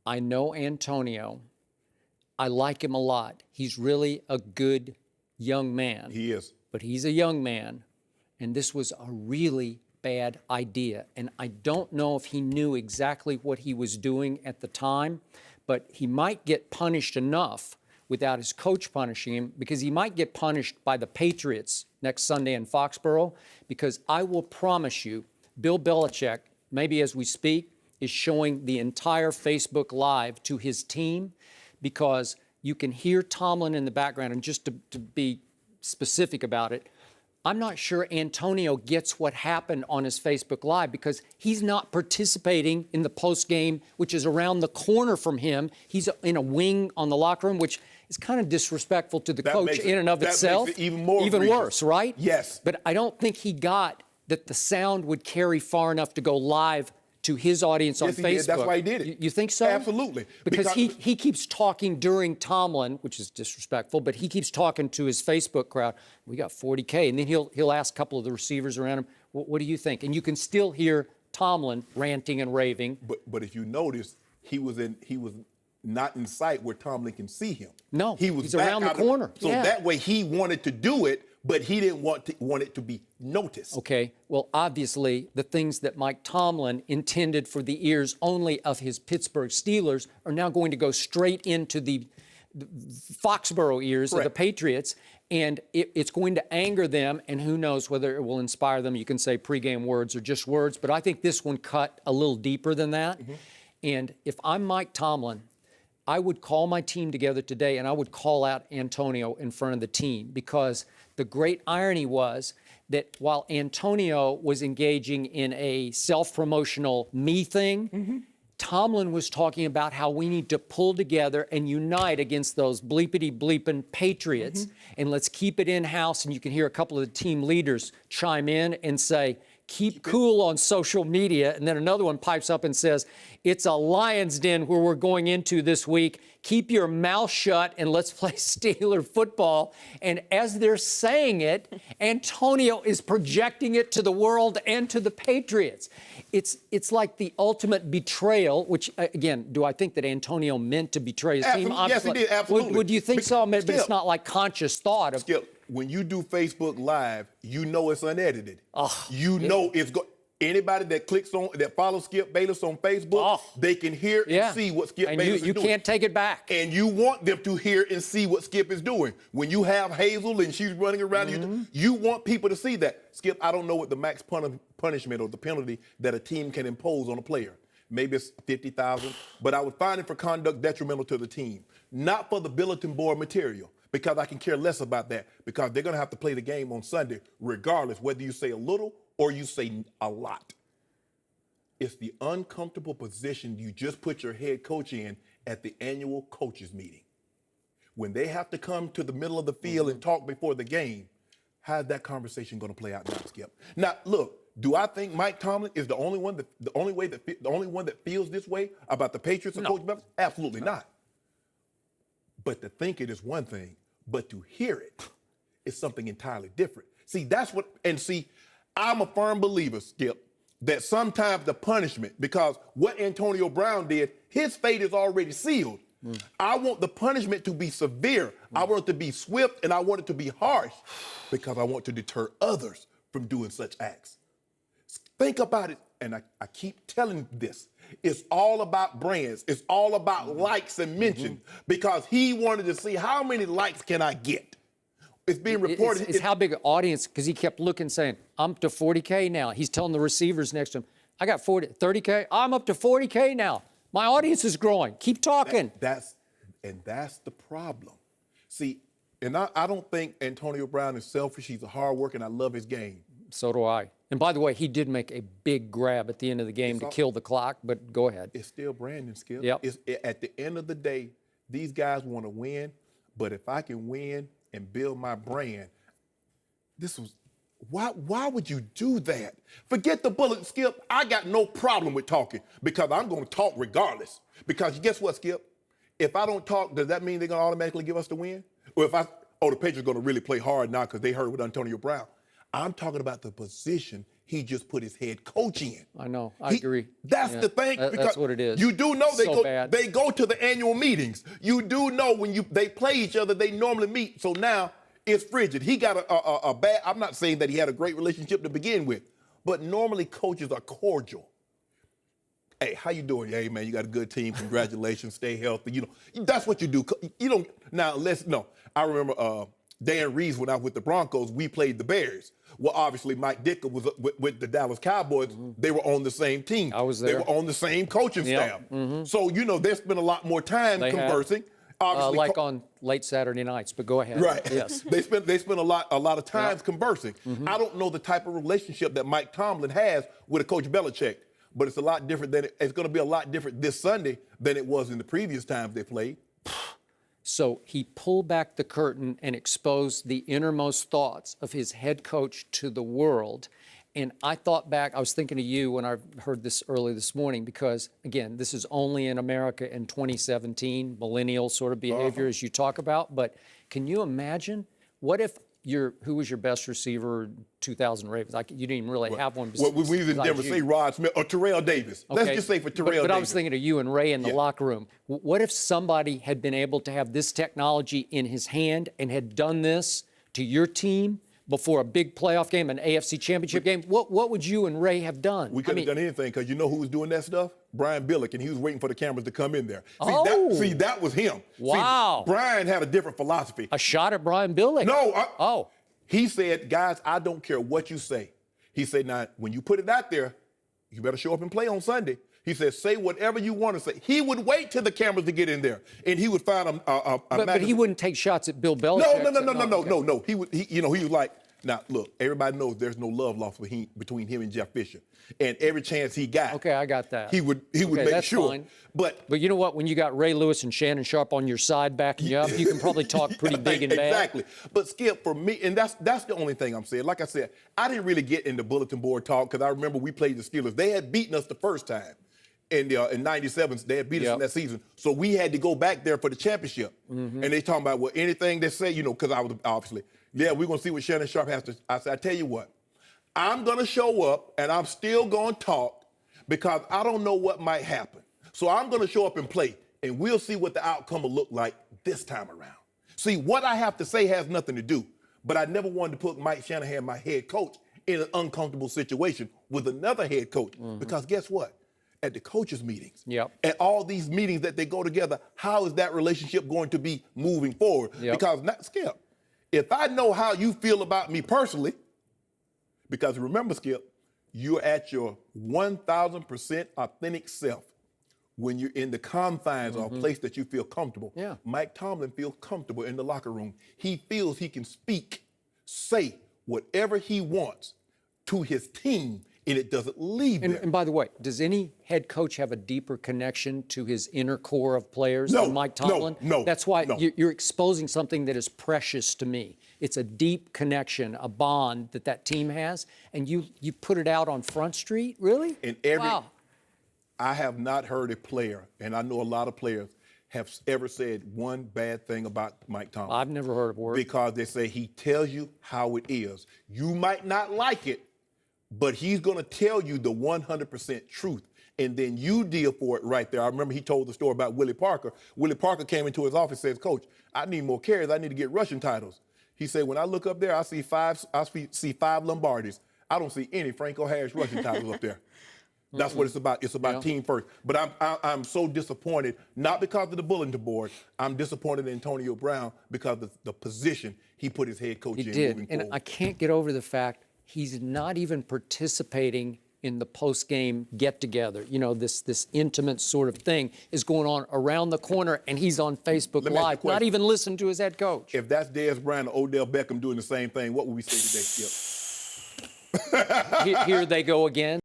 I know Antonio. I like him a lot. He's really a good young man. He is. But he's a young man, and this was a really bad idea. And I don't know if he knew exactly what he was doing at the time, but he might get punished enough without his coach punishing him, because he might get punished by the Patriots next Sunday in Foxborough, because I will promise you, Bill Belichick, maybe as we speak, is showing the entire Facebook Live to his team, because you can hear Tomlin in the background. And just to be specific about it, I'm not sure Antonio gets what happened on his Facebook Live, because he's not participating in the post game, which is around the corner from him. He's in a wing on the locker room, which is kind of disrespectful to the coach in and of itself. Makes it even worse, right? Yes. But I don't think he got that the sound would carry far enough to go live to his audience on Facebook. Did. That's why he did it. You think so? Absolutely. Because he keeps talking during Tomlin, which is disrespectful, but he keeps talking to his Facebook crowd. We got 40K. And then he'll ask a couple of the receivers around him, what do you think? And you can still hear Tomlin ranting and raving. But if you notice, he was not in sight where Tomlin can see him. No, he's back around the corner. So that way he wanted to do it, but he didn't want it to be noticed. Okay, well, obviously, the things that Mike Tomlin intended for the ears only of his Pittsburgh Steelers are now going to go straight into the Foxborough ears of the Patriots, and it's going to anger them, and who knows whether it will inspire them. You can say pregame words or just words, but I think this one cut a little deeper than that. And if I'm Mike Tomlin, I would call my team together today, and I would call out Antonio in front of the team, because the great irony was that while Antonio was engaging in a self-promotional me thing, Tomlin was talking about how we need to pull together and unite against those bleepity-bleeping Patriots, and let's keep it in-house. And you can hear a couple of the team leaders chime in and say, keep cool on social media. And then another one pipes up and says, it's a lion's den where we're going into this week. Keep your mouth shut and let's play Steeler football. And as they're saying it, Antonio is projecting it to the world and to the Patriots. It's like the ultimate betrayal, which, again, do I think that Antonio meant to betray his team? Yes, he did, absolutely. Would you think so? But it's not like conscious thought of... Skip, when you do Facebook Live, you know it's unedited. Know it's anybody that follows Skip Bayless on Facebook, they can hear and see what Skip Bayless is doing. You can't take it back. And you want them to hear and see what Skip is doing. When you have Hazel and she's running around, you want people to see that. Skip, I don't know what the max punishment or the penalty that a team can impose on a player. Maybe it's $50,000, but I would find it for conduct detrimental to the team, not for the bulletin board material, because I can care less about that, because they're going to have to play the game on Sunday, regardless whether you say a little or you say a lot. It's the uncomfortable position you just put your head coach in at the annual coaches meeting. When they have to come to the middle of the field and talk before the game, how's that conversation going to play out now, Skip? Now, look, do I think Mike Tomlin is the only one that feels this way about the Patriots and Coach Belichick? Absolutely not. But to think it is one thing, but to hear it is something entirely different. See, I'm a firm believer, Skip, that sometimes the punishment, because what Antonio Brown did, his fate is already sealed. I want the punishment to be severe. I want it to be swift, and I want it to be harsh, because I want to deter others from doing such acts. Think about it, and I keep telling this. It's all about brands. It's all about likes and mentions, because he wanted to see how many likes can I get. It's being reported. It's how big an audience, because he kept looking, saying, I'm up to 40K now. He's telling the receivers next to him, I got 30K. I'm up to 40K now. My audience is growing. Keep talking. That's the problem. See, and I don't think Antonio Brown is selfish. He's a hard worker, and I love his game. So do I. And by the way, he did make a big grab at the end of the game to kill the clock, but go ahead. It's still Brandon, Skip. Yep. At the end of the day, these guys want to win, but if I can win and build my brand, why would you do that? Forget the bullet, Skip. I got no problem with talking, because I'm going to talk regardless. Because guess what, Skip? If I don't talk, does that mean they're going to automatically give us the win? Or the Patriots are going to really play hard now because they heard with Antonio Brown. I'm talking about the position He just put his head coach in. I know. I agree. That's the thing. That's what it is. You do know They go to the annual meetings. You do know when they play each other, they normally meet. So now it's frigid. He got a bad, I'm not saying that he had a great relationship to begin with, but normally coaches are cordial. Hey, how you doing? Hey, man, you got a good team. Congratulations. Stay healthy. That's what you do. You don't, now, I remember Dan Reeves, when I was with the Broncos, we played the Bears. Well, obviously, Mike Ditka was with the Dallas Cowboys. Mm-hmm. They were on the same team. I was there. They were on the same coaching staff. Mm-hmm. So, they spent a lot more time conversing. Obviously, like on late Saturday nights, but go ahead. Right. Yes. They spent a lot of times conversing. Mm-hmm. I don't know the type of relationship that Mike Tomlin has with a Coach Belichick, but it's a lot different it's going to be a lot different this Sunday than it was in the previous times they played. So he pulled back the curtain and exposed the innermost thoughts of his head coach to the world. And I thought back, I was thinking of you when I heard this early this morning, because, again, this is only in America in 2017, millennial sort of behavior as you talk about. But can you imagine, what if who was your best receiver in 2000 Ravens? You didn't even really have one. Well, we didn't never say Rod Smith or Terrell Davis. Okay. Let's just say for Terrell Davis. But I was thinking of you and Ray in the locker room. What if somebody had been able to have this technology in his hand and had done this to your team before a big playoff game, an AFC championship game? What would you and Ray have done? We couldn't have done anything, because you know who was doing that stuff? Brian Billick, and he was waiting for the cameras to come in there. That was him. Wow. See, Brian had a different philosophy. A shot at Brian Billick? No. He said, guys, I don't care what you say. He said, now, when you put it out there, you better show up and play on Sunday. He said, say whatever you want to say. He would wait till the cameras to get in there, and he would find But he wouldn't take shots at Bill Belichick. No. He was like, now, look, everybody knows there's no love lost between him and Jeff Fisher. And every chance he got, okay, I got that. He would make sure. Fine. But you know what? When you got Ray Lewis and Shannon Sharpe on your side backing you up, you can probably talk pretty big and bad. Exactly. But Skip, for me, and that's the only thing I'm saying. Like I said, I didn't really get into bulletin board talk, because I remember we played the Steelers. They had beaten us the first time. In '97, they had beat us in that season. So we had to go back there for the championship. Mm-hmm. And they talking about, well, anything they say, because I was obviously, we're going to see what Shannon Sharpe has to. I said, I tell you what, I'm going to show up and I'm still going to talk, because I don't know what might happen. So I'm going to show up and play, and we'll see what the outcome will look like this time around. See, what I have to say has nothing to do, but I never wanted to put Mike Shanahan, my head coach, in an uncomfortable situation with another head coach, because guess what? At the coaches' meetings, at all these meetings that they go together, how is that relationship going to be moving forward? Because, Skip, if I know how you feel about me personally, because remember, Skip, you're at your 1,000% authentic self when you're in the confines of a place that you feel comfortable. Yeah. Mike Tomlin feels comfortable in the locker room. He feels he can say whatever he wants to his team, and it doesn't leave there. And by the way, does any head coach have a deeper connection to his inner core of players than Mike Tomlin? No. That's why you're exposing something that is precious to me. It's a deep connection, a bond that team has, and you put it out on Front Street? Really? Wow. I have not heard a player, and I know a lot of players, have ever said one bad thing about Mike Tomlin. I've never heard a word. Because they say he tells you how it is. You might not like it, but he's going to tell you the 100% truth, and then you deal for it right there. I remember he told the story about Willie Parker. Willie Parker came into his office and says, Coach, I need more carries. I need to get rushing titles. He said, when I look up there, I see five Lombardis. I don't see any Franco Harris rushing titles up there. That's what it's about. It's about team first. But I'm so disappointed, not because of the bulletin board. I'm disappointed in Antonio Brown because of the position he put his head coach in. He did, moving and forward. I can't get over the fact he's not even participating in the post-game get-together. This intimate sort of thing is going on around the corner, and he's on Facebook Live, not even listening to his head coach. If that's Dez Bryant or Odell Beckham doing the same thing, what would we say today, Skip? Here they go again.